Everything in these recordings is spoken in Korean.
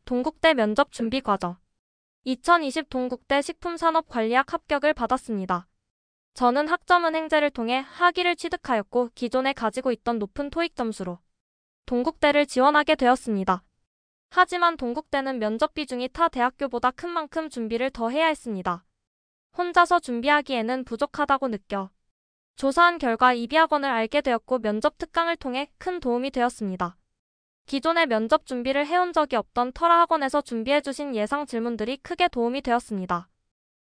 동국대 면접 준비 과정. 2020 동국대 식품산업관리학 합격을 받았습니다. 저는 학점은 행제를 통해 학위를 취득하였고 기존에 가지고 있던 높은 토익 점수로 동국대를 지원하게 되었습니다. 하지만 동국대는 면접 비중이 타 대학교보다 큰 만큼 준비를 더 해야 했습니다. 혼자서 준비하기에는 부족하다고 느껴 조사한 결과 이비학원을 알게 되었고 면접 특강을 통해 큰 도움이 되었습니다. 기존에 면접 준비를 해온 적이 없던 터라 학원에서 준비해주신 예상 질문들이 크게 도움이 되었습니다.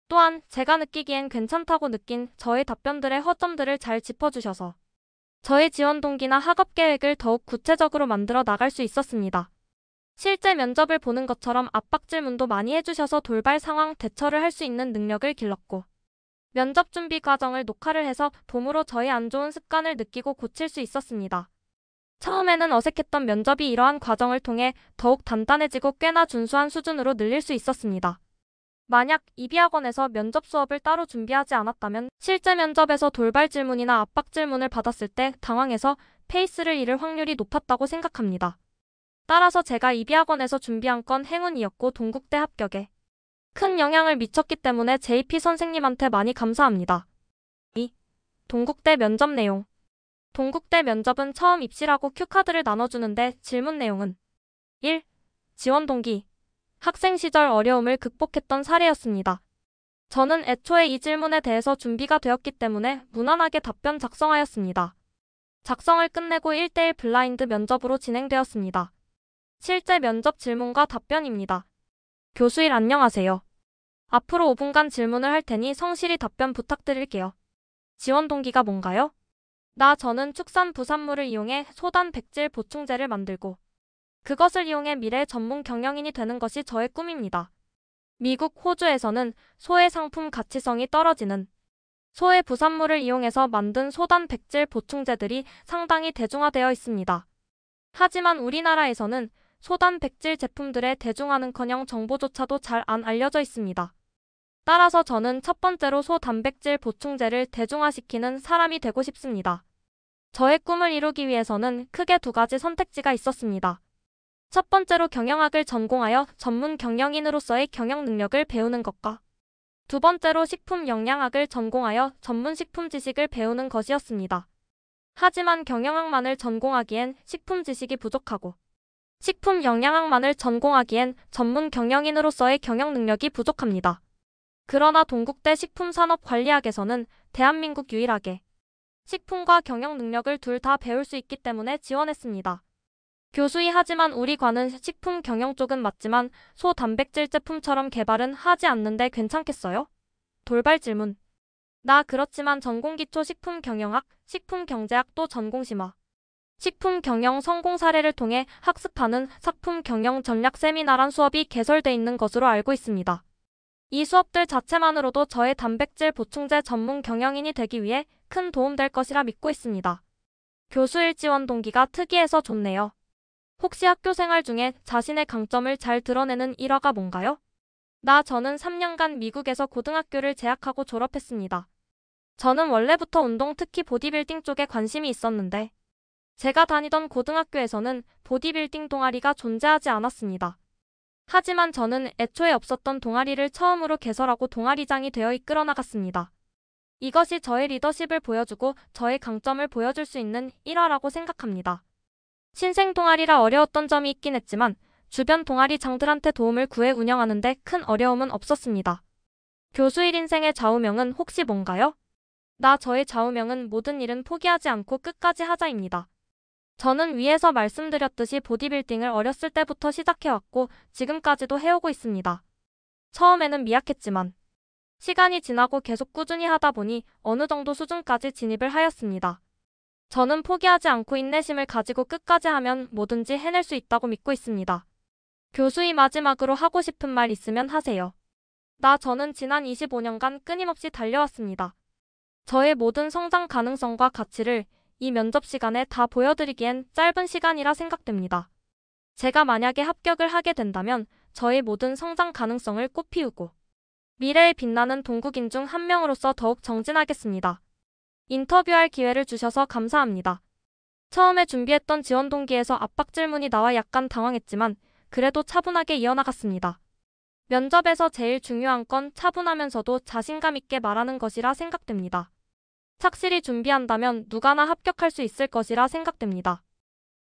또한 제가 느끼기엔 괜찮다고 느낀 저의 답변들의 허점들을 잘 짚어주셔서 저의 지원 동기나 학업 계획을 더욱 구체적으로 만들어 나갈 수 있었습니다. 실제 면접을 보는 것처럼 압박 질문도 많이 해주셔서 돌발 상황 대처를 할 수 있는 능력을 길렀고 면접 준비 과정을 녹화를 해서 봄으로 저의 안 좋은 습관을 느끼고 고칠 수 있었습니다. 처음에는 어색했던 면접이 이러한 과정을 통해 더욱 단단해지고 꽤나 준수한 수준으로 늘릴 수 있었습니다. 만약 이비학원에서 면접 수업을 따로 준비하지 않았다면 실제 면접에서 돌발 질문이나 압박 질문을 받았을 때 당황해서 페이스를 잃을 확률이 높았다고 생각합니다. 따라서 제가 이비학원에서 준비한 건 행운이었고 동국대 합격에 큰 영향을 미쳤기 때문에 JP 선생님한테 많이 감사합니다. 2. 동국대 면접 내용. 동국대 면접은 처음 입시라고 큐카드를 나눠주는데 질문 내용은 1. 지원 동기. 학생 시절 어려움을 극복했던 사례였습니다. 저는 애초에 이 질문에 대해서 준비가 되었기 때문에 무난하게 답변 작성하였습니다. 작성을 끝내고 1대1 블라인드 면접으로 진행되었습니다. 실제 면접 질문과 답변입니다. 교수일 안녕하세요. 앞으로 5분간 질문을 할 테니 성실히 답변 부탁드릴게요. 지원 동기가 뭔가요? 저는 축산 부산물을 이용해 소단백질 보충제를 만들고 그것을 이용해 미래 전문 경영인이 되는 것이 저의 꿈입니다. 미국, 호주에서는 소의 상품 가치성이 떨어지는 소의 부산물을 이용해서 만든 소단백질 보충제들이 상당히 대중화되어 있습니다. 하지만 우리나라에서는 소단백질 제품들의 대중화는커녕 정보조차도 잘 안 알려져 있습니다. 따라서 저는 첫 번째로 소단백질 보충제를 대중화시키는 사람이 되고 싶습니다. 저의 꿈을 이루기 위해서는 크게 두 가지 선택지가 있었습니다. 첫 번째로 경영학을 전공하여 전문 경영인으로서의 경영 능력을 배우는 것과 두 번째로 식품 영양학을 전공하여 전문 식품 지식을 배우는 것이었습니다. 하지만 경영학만을 전공하기엔 식품 지식이 부족하고 식품 영양학만을 전공하기엔 전문 경영인으로서의 경영 능력이 부족합니다. 그러나 동국대 식품산업관리학에서는 대한민국 유일하게 식품과 경영 능력을 둘 다 배울 수 있기 때문에 지원했습니다. 교수이 하지만 우리 과는 식품 경영 쪽은 맞지만 소단백질 제품처럼 개발은 하지 않는데 괜찮겠어요? 돌발 질문. 그렇지만 전공기초 식품경영학, 식품경제학 또 전공심화. 식품경영 성공 사례를 통해 학습하는 작품경영 전략 세미나란 수업이 개설돼 있는 것으로 알고 있습니다. 이 수업들 자체만으로도 저의 단백질 보충제 전문 경영인이 되기 위해 큰 도움 될 것이라 믿고 있습니다. 교수일 지원 동기가 특이해서 좋네요. 혹시 학교 생활 중에 자신의 강점을 잘 드러내는 일화가 뭔가요? 저는 3년간 미국에서 고등학교를 재학하고 졸업했습니다. 저는 원래부터 운동 특히 보디빌딩 쪽에 관심이 있었는데 제가 다니던 고등학교에서는 보디빌딩 동아리가 존재하지 않았습니다. 하지만 저는 애초에 없었던 동아리를 처음으로 개설하고 동아리장이 되어 이끌어 나갔습니다. 이것이 저의 리더십을 보여주고 저의 강점을 보여줄 수 있는 일화라고 생각합니다. 신생 동아리라 어려웠던 점이 있긴 했지만 주변 동아리장들한테 도움을 구해 운영하는 데 큰 어려움은 없었습니다. 교수일 인생의 좌우명은 혹시 뭔가요? 저의 좌우명은 모든 일은 포기하지 않고 끝까지 하자입니다. 저는 위에서 말씀드렸듯이 보디빌딩을 어렸을 때부터 시작해왔고 지금까지도 해오고 있습니다. 처음에는 미약했지만 시간이 지나고 계속 꾸준히 하다 보니 어느 정도 수준까지 진입을 하였습니다. 저는 포기하지 않고 인내심을 가지고 끝까지 하면 뭐든지 해낼 수 있다고 믿고 있습니다. 교수이 마지막으로 하고 싶은 말 있으면 하세요. 저는 지난 25년간 끊임없이 달려왔습니다. 저의 모든 성장 가능성과 가치를 이 면접 시간에 다 보여드리기엔 짧은 시간이라 생각됩니다. 제가 만약에 합격을 하게 된다면 저의 모든 성장 가능성을 꽃피우고 미래에 빛나는 동국인 중 한 명으로서 더욱 정진하겠습니다. 인터뷰할 기회를 주셔서 감사합니다. 처음에 준비했던 지원 동기에서 압박 질문이 나와 약간 당황했지만 그래도 차분하게 이어나갔습니다. 면접에서 제일 중요한 건 차분하면서도 자신감 있게 말하는 것이라 생각됩니다. 착실히 준비한다면 누가나 합격할 수 있을 것이라 생각됩니다.